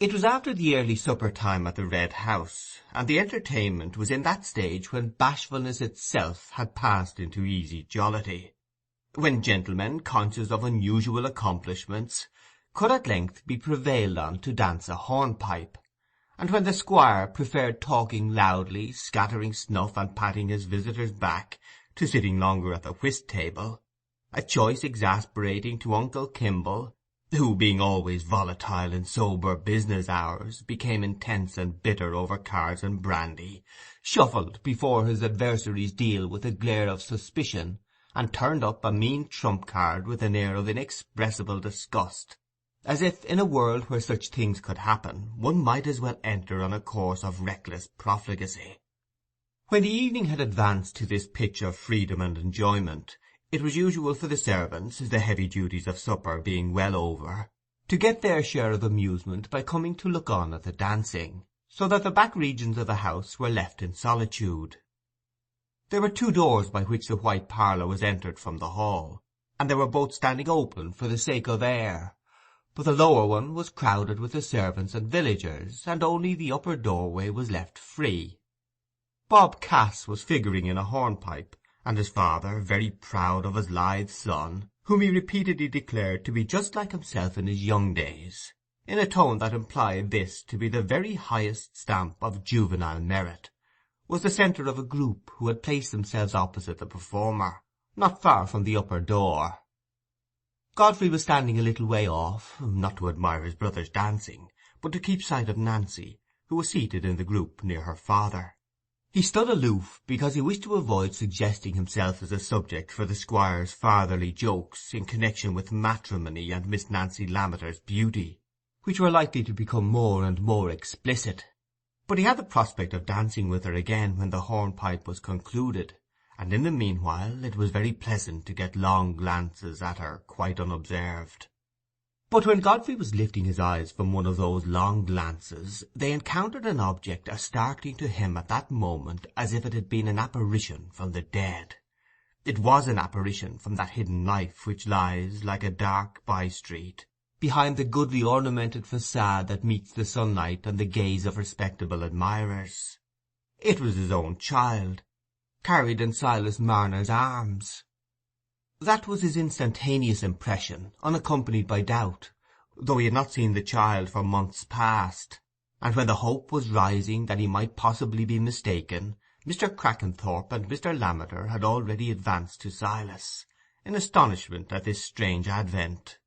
It was after the early supper time at the Red House, and the entertainment was in that stage when bashfulness itself had passed into easy jollity, when gentlemen, conscious of unusual accomplishments, could at length be prevailed on to dance a hornpipe, and when the squire preferred talking loudly, scattering snuff, and patting his visitor's back, to sitting longer at the whist-table, a choice exasperating to Uncle Kimble, who, being always volatile in sober business hours, became intense and bitter over cards and brandy, shuffled before his adversary's deal with a glare of suspicion, and turned up a mean trump-card with an air of inexpressible disgust, as if, in a world where such things could happen, one might as well enter on a course of reckless profligacy. When the evening had advanced to this pitch of freedom and enjoyment, it was usual for the servants, the heavy duties of supper being well over, to get their share of amusement by coming to look on at the dancing, so that the back regions of the house were left in solitude. There were two doors by which the white parlour was entered from the hall, and they were both standing open for the sake of air, but the lower one was crowded with the servants and villagers, and only the upper doorway was left free. Bob Cass was figuring in a hornpipe, and his father, very proud of his lithe son, whom he repeatedly declared to be just like himself in his young days, in a tone that implied this to be the very highest stamp of juvenile merit, was the centre of a group who had placed themselves opposite the performer, not far from the upper door. Godfrey was standing a little way off, not to admire his brother's dancing, but to keep sight of Nancy, who was seated in the group near her father. He stood aloof because he wished to avoid suggesting himself as a subject for the squire's fatherly jokes in connection with matrimony and Miss Nancy Lammeter's beauty, which were likely to become more and more explicit. But he had the prospect of dancing with her again when the hornpipe was concluded, and in the meanwhile it was very pleasant to get long glances at her quite unobserved. But when Godfrey was lifting his eyes from one of those long glances, they encountered an object as startling to him at that moment as if it had been an apparition from the dead. It was an apparition from that hidden life which lies, like a dark by-street, behind the goodly ornamented façade that meets the sunlight and the gaze of respectable admirers. It was his own child, carried in Silas Marner's arms. That was his instantaneous impression, unaccompanied by doubt, though he had not seen the child for months past, and when the hope was rising that he might possibly be mistaken, Mr. Crackenthorp and Mr. Lammeter had already advanced to Silas, in astonishment at this strange advent.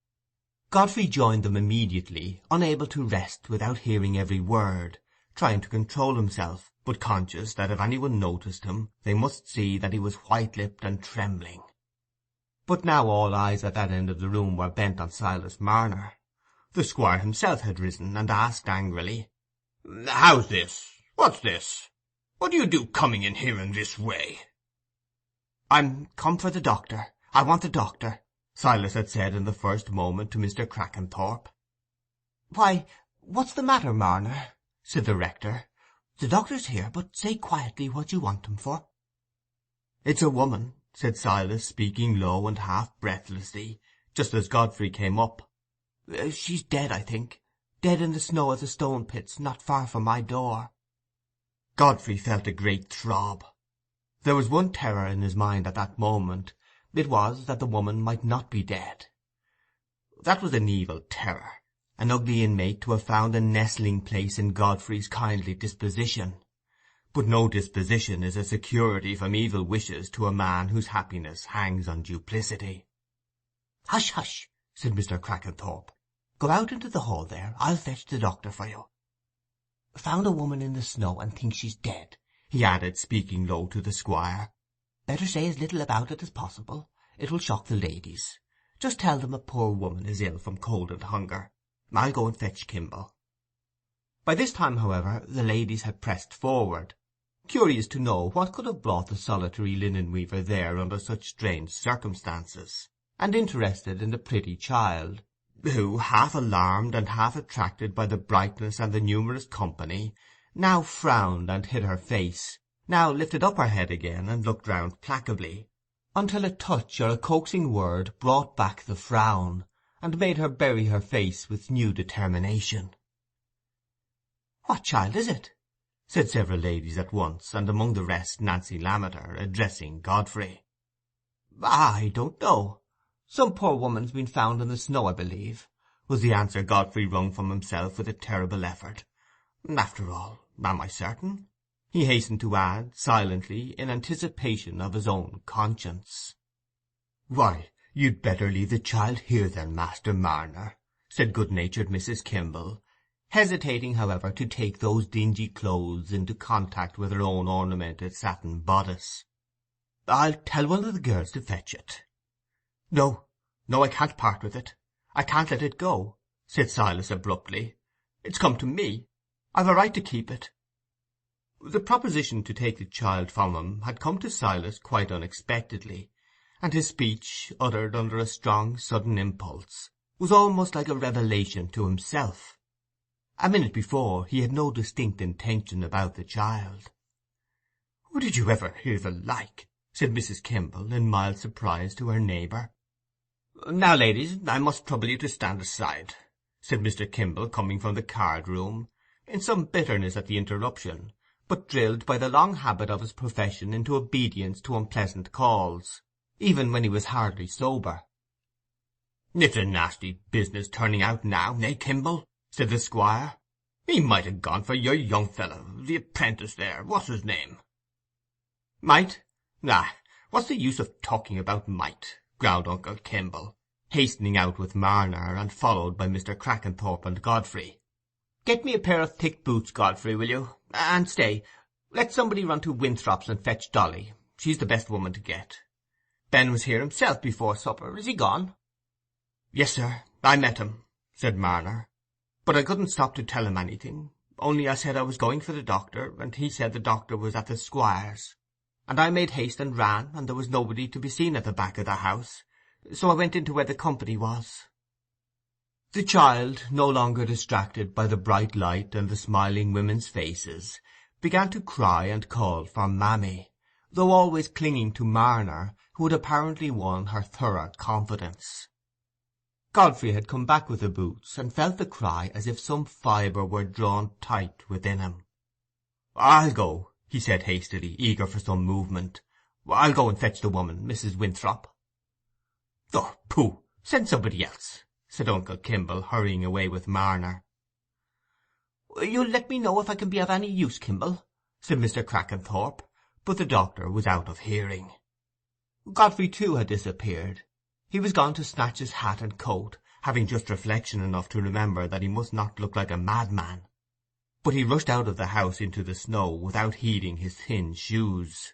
Godfrey joined them immediately, unable to rest without hearing every word, trying to control himself, but conscious that if any one noticed him, they must see that he was white-lipped and trembling. But now all eyes at that end of the room were bent on Silas Marner. The squire himself had risen, and asked angrily, "How's this? What's this? What do you do coming in here in this way?" "I'm come for the doctor. I want the doctor," Silas had said in the first moment to Mr. Crackenthorp. "Why, what's the matter, Marner?" said the rector. "The doctor's here, but say quietly what you want him for." "It's a woman," said Silas, speaking low and half breathlessly, just as Godfrey came up. "She's dead, I think. Dead in the snow at the stone pits, not far from my door." Godfrey felt a great throb. There was one terror in his mind at that moment. It was that the woman might not be dead. That was an evil terror, an ugly inmate to have found a nestling place in Godfrey's kindly disposition. But no disposition is a security from evil wishes to a man whose happiness hangs on duplicity. "Hush, hush," said Mr. Crackenthorp. "Go out into the hall there. I'll fetch the doctor for you. Found a woman in the snow, and thinks she's dead," he added, speaking low to the squire. "Better say as little about it as possible. It will shock the ladies. Just tell them a poor woman is ill from cold and hunger. I'll go and fetch Kimble." By this time, however, the ladies had pressed forward, curious to know what could have brought the solitary linen-weaver there under such strange circumstances, and interested in the pretty child, who, half alarmed and half attracted by the brightness and the numerous company, now frowned and hid her face, now lifted up her head again and looked round placably, until a touch or a coaxing word brought back the frown, and made her bury her face with new determination. "What child is it?" said several ladies at once, and among the rest Nancy Lammeter, addressing Godfrey. "I don't know. Some poor woman's been found in the snow, I believe," was the answer Godfrey wrung from himself with a terrible effort. "After all, am I certain?" he hastened to add, silently, in anticipation of his own conscience. "Why, you'd better leave the child here then, Master Marner," said good-natured Mrs. Kimble, hesitating, however, to take those dingy clothes into contact with her own ornamented satin bodice. "I'll tell one of the girls to fetch it." "No, no, I can't part with it. I can't let it go," said Silas abruptly. "It's come to me. I've a right to keep it." The proposition to take the child from him had come to Silas quite unexpectedly, and his speech, uttered under a strong sudden impulse, was almost like a revelation to himself. A minute before he had no distinct intention about the child. "Did you ever hear the like?" said Mrs. Kimble, in mild surprise, to her neighbour. "Now, ladies, I must trouble you to stand aside," said Mr. Kimble, coming from the card-room, in some bitterness at the interruption, but drilled by the long habit of his profession into obedience to unpleasant calls, even when he was hardly sober. "It's a nasty business turning out now, eh, Kimble?" said the squire. "He might have gone for your young fellow, the apprentice there, what's his name?" "Might? Ah, what's the use of talking about might?" growled Uncle Kimble, hastening out with Marner, and followed by Mr. Crackenthorp and Godfrey. "Get me a pair of thick boots, Godfrey, will you? And stay, let somebody run to Winthrop's and fetch Dolly. She's the best woman to get. Ben was here himself before supper. Is he gone?" "Yes, sir, I met him," said Marner, "but I couldn't stop to tell him anything, only I said I was going for the doctor, and he said the doctor was at the squire's, and I made haste and ran, and there was nobody to be seen at the back of the house, so I went into where the company was." The child, no longer distracted by the bright light and the smiling women's faces, began to cry and call for mammy, though always clinging to Marner, who had apparently won her thorough confidence. Godfrey had come back with the boots, and felt the cry as if some fibre were drawn tight within him. "I'll go," he said hastily, eager for some movement. "I'll go and fetch the woman, Mrs. Winthrop." "Oh, pooh! Send somebody else," said Uncle Kimble, hurrying away with Marner. "You'll let me know if I can be of any use, Kimble," said Mr. Crackenthorp, but the doctor was out of hearing. Godfrey too had disappeared. He was gone to snatch his hat and coat, having just reflection enough to remember that he must not look like a madman. But he rushed out of the house into the snow without heeding his thin shoes.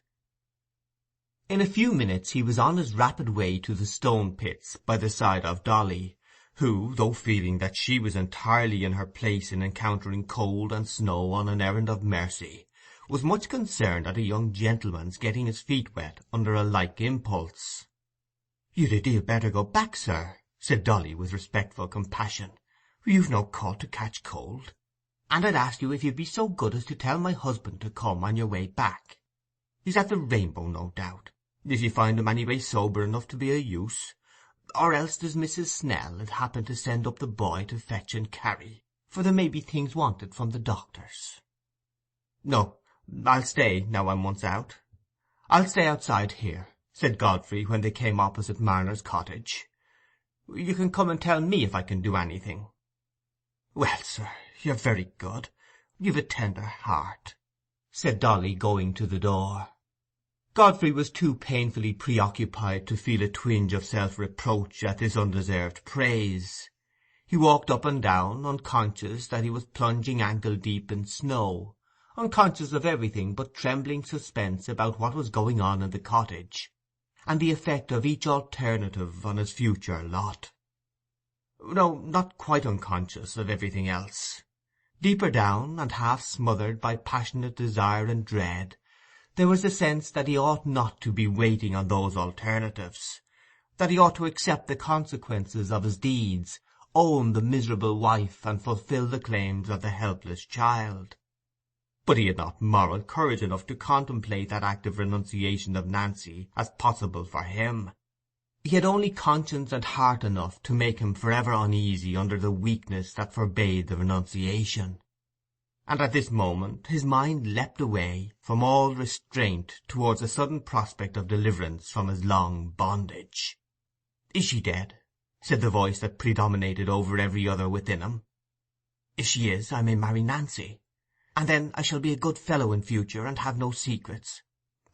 In a few minutes he was on his rapid way to the stone pits by the side of Dolly, who, though feeling that she was entirely in her place in encountering cold and snow on an errand of mercy, was much concerned at a young gentleman's getting his feet wet under a like impulse. "You'd a deal better go back, sir," said Dolly with respectful compassion. "You've no call to catch cold. And I'd ask you if you'd be so good as to tell my husband to come on your way back. He's at the Rainbow, no doubt, if you find him anyway sober enough to be of use, or else does Mrs. Snell happen to send up the boy to fetch and carry, for there may be things wanted from the doctor's." "No, I'll stay, now I'm once out. I'll stay outside here," said Godfrey, when they came opposite Marner's cottage. "You can come and tell me if I can do anything." "Well, sir, you're very good. You've a tender heart," said Dolly, going to the door. Godfrey was too painfully preoccupied to feel a twinge of self-reproach at this undeserved praise. He walked up and down, unconscious that he was plunging ankle-deep in snow, unconscious of everything but trembling suspense about what was going on in the cottage, and the effect of each alternative on his future lot. No, not quite unconscious of everything else. Deeper down, and half smothered by passionate desire and dread, there was a sense that he ought not to be waiting on those alternatives, that he ought to accept the consequences of his deeds, own the miserable wife, and fulfil the claims of the helpless child. But he had not moral courage enough to contemplate that act of renunciation of Nancy as possible for him. He had only conscience and heart enough to make him forever uneasy under the weakness that forbade the renunciation. and at this moment his mind leapt away from all restraint towards a sudden prospect of deliverance from his long bondage. "Is she dead?" said the voice that predominated over every other within him. "If she is, I may marry Nancy, and then I shall be a good fellow in future, and have no secrets,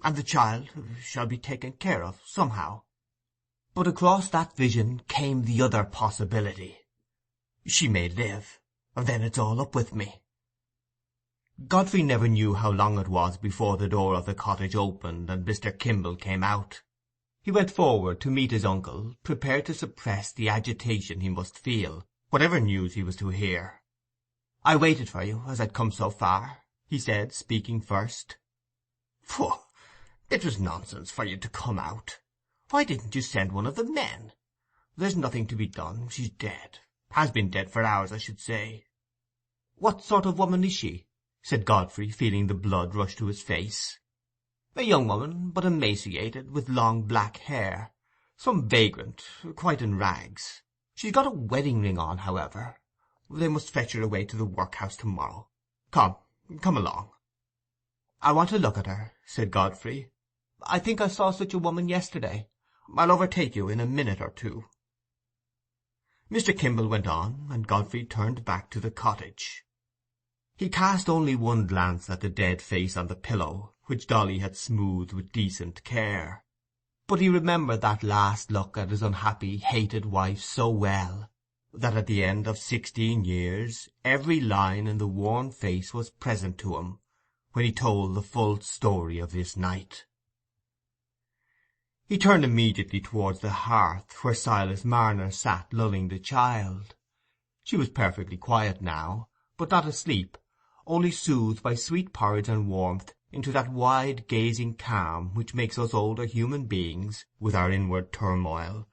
and the child shall be taken care of somehow." But across that vision came the other possibility. "She may live, and then it's all up with me." Godfrey never knew how long it was before the door of the cottage opened and Mr. Kimble came out. He went forward to meet his uncle, prepared to suppress the agitation he must feel, whatever news he was to hear. "I waited for you, as I'd come so far," he said, speaking first. "Pooh! It was nonsense for you to come out. Why didn't you send one of the men? There's nothing to be done. She's dead. Has been dead for hours, I should say." "What sort of woman is she?" said Godfrey, feeling the blood rush to his face. "A young woman, but emaciated, with long black hair. Some vagrant, quite in rags. She's got a wedding ring on, however. They must fetch her away to the workhouse to-morrow. Come along." "I want to look at her," said Godfrey. "I think I saw such a woman yesterday. I'll overtake you in a minute or two." Mr. Kimble went on, and Godfrey turned back to the cottage. He cast only one glance at the dead face on the pillow, which Dolly had smoothed with decent care. But he remembered that last look at his unhappy, hated wife so well, that at the end of 16 years every line in the worn face was present to him when he told the full story of this night. He turned immediately towards the hearth, where Silas Marner sat lulling the child. She was perfectly quiet now, but not asleep, only soothed by sweet porridge and warmth into that wide gazing calm which makes us older human beings, with our inward turmoil,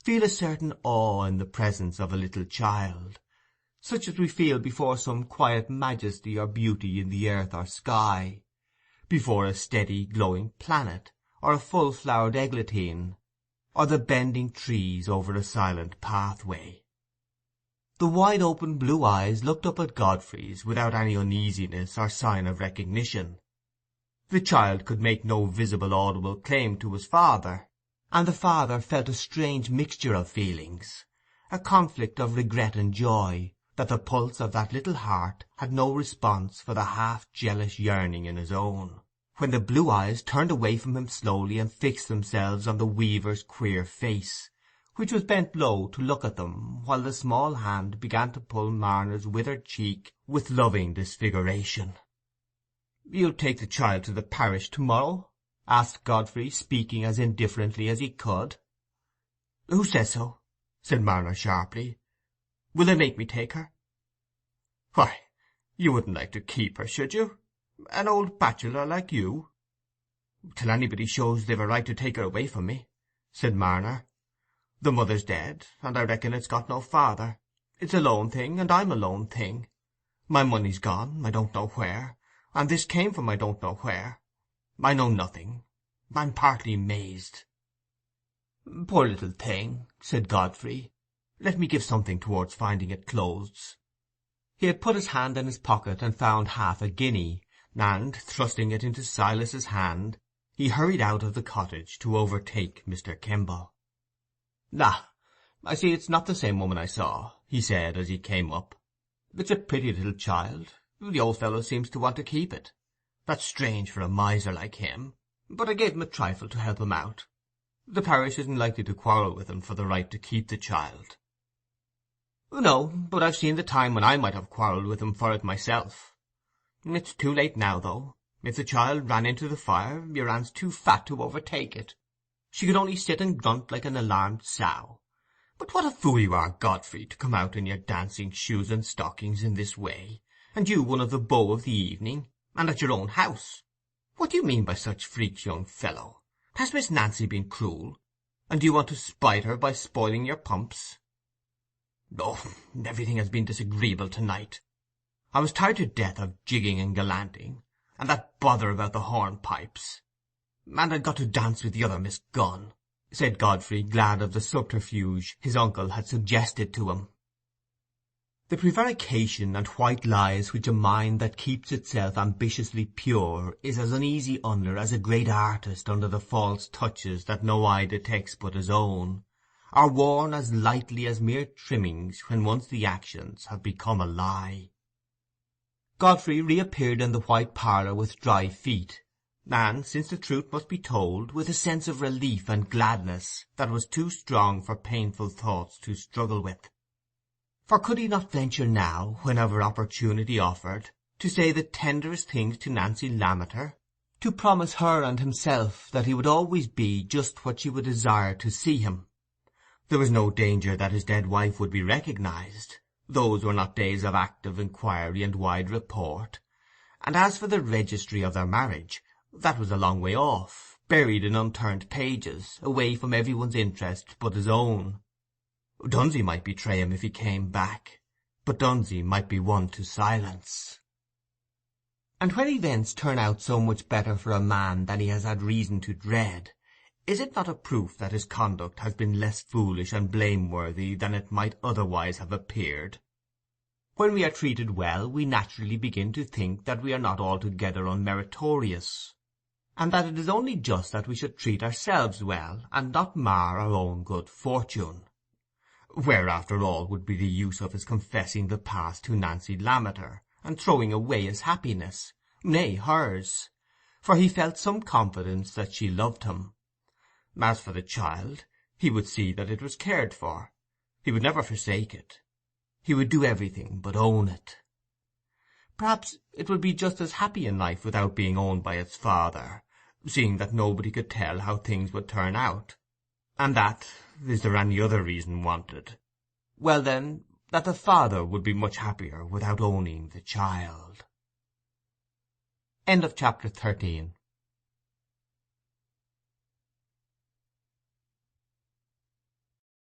feel a certain awe in the presence of a little child, such as we feel before some quiet majesty or beauty in the earth or sky, before a steady glowing planet, or a full-flowered eglantine, or the bending trees over a silent pathway. The wide-open blue eyes looked up at Godfrey's without any uneasiness or sign of recognition. The child could make no visible audible claim to his father, and the father felt a strange mixture of feelings, a conflict of regret and joy, that the pulse of that little heart had no response for the half-jealous yearning in his own, when the blue eyes turned away from him slowly and fixed themselves on the weaver's queer face, which was bent low to look at them, while the small hand began to pull Marner's withered cheek with loving disfiguration. "You'll take the child to the parish to-morrow?" asked Godfrey, speaking as indifferently as he could. "Who says so?" said Marner sharply. "Will they make me take her?" "Why, you wouldn't like to keep her, should you? An old bachelor like you?" "Till anybody shows they've a right to take her away from me," said Marner. "The mother's dead, and I reckon it's got no father. It's a lone thing, and I'm a lone thing. My money's gone, I don't know where, and this came from I don't know where. I know nothing. I'm partly mazed." "Poor little thing," said Godfrey. "Let me give something towards finding it clothes." He had put his hand in his pocket and found half a guinea, and, thrusting it into Silas's hand, he hurried out of the cottage to overtake Mr. Kimble. "Ah, I see it's not the same woman I saw," he said, as he came up. "It's a pretty little child. The old fellow seems to want to keep it. That's strange for a miser like him, but I gave him a trifle to help him out. The parish isn't likely to quarrel with him for the right to keep the child." "No, but I've seen the time when I might have quarrelled with him for it myself. It's too late now, though. If the child ran into the fire, your aunt's too fat to overtake it. She could only sit and grunt like an alarmed sow. But what a fool you are, Godfrey, to come out in your dancing shoes and stockings in this way, and you one of the beaux of the evening, and at your own house. What do you mean by such freaks, young fellow? Has Miss Nancy been cruel, and do you want to spite her by spoiling your pumps?" "Oh, everything has been disagreeable to-night. I was tired to death of jigging and gallanting, and that bother about the hornpipes. And I'd got to dance with the other Miss Gunn," said Godfrey, glad of the subterfuge his uncle had suggested to him. The prevarication and white lies which a mind that keeps itself ambitiously pure is as uneasy under as a great artist under the false touches that no eye detects but his own, are worn as lightly as mere trimmings when once the actions have become a lie. Godfrey reappeared in the white parlour with dry feet, and, since the truth must be told, with a sense of relief and gladness that was too strong for painful thoughts to struggle with. For could he not venture now, whenever opportunity offered, to say the tenderest things to Nancy Lammeter, to promise her and himself that he would always be just what she would desire to see him? There was no danger that his dead wife would be recognized. Those were not days of active inquiry and wide report. And as for the registry of their marriage, that was a long way off, buried in unturned pages, away from every one's interest but his own. Dunsey might betray him if he came back, but Dunsey might be one to silence. And when events turn out so much better for a man than he has had reason to dread, is it not a proof that his conduct has been less foolish and blameworthy than it might otherwise have appeared? When we are treated well, we naturally begin to think that we are not altogether unmeritorious, and that it is only just that we should treat ourselves well, and not mar our own good fortune. Where, after all, would be the use of his confessing the past to Nancy Lammeter, and throwing away his happiness, nay, hers? For he felt some confidence that she loved him. As for the child, he would see that it was cared for. He would never forsake it. He would do everything but own it. Perhaps it would be just as happy in life without being owned by its father, seeing that nobody could tell how things would turn out. And that, is there any other reason wanted? Well then, that the father would be much happier without owning the child. End of chapter 13.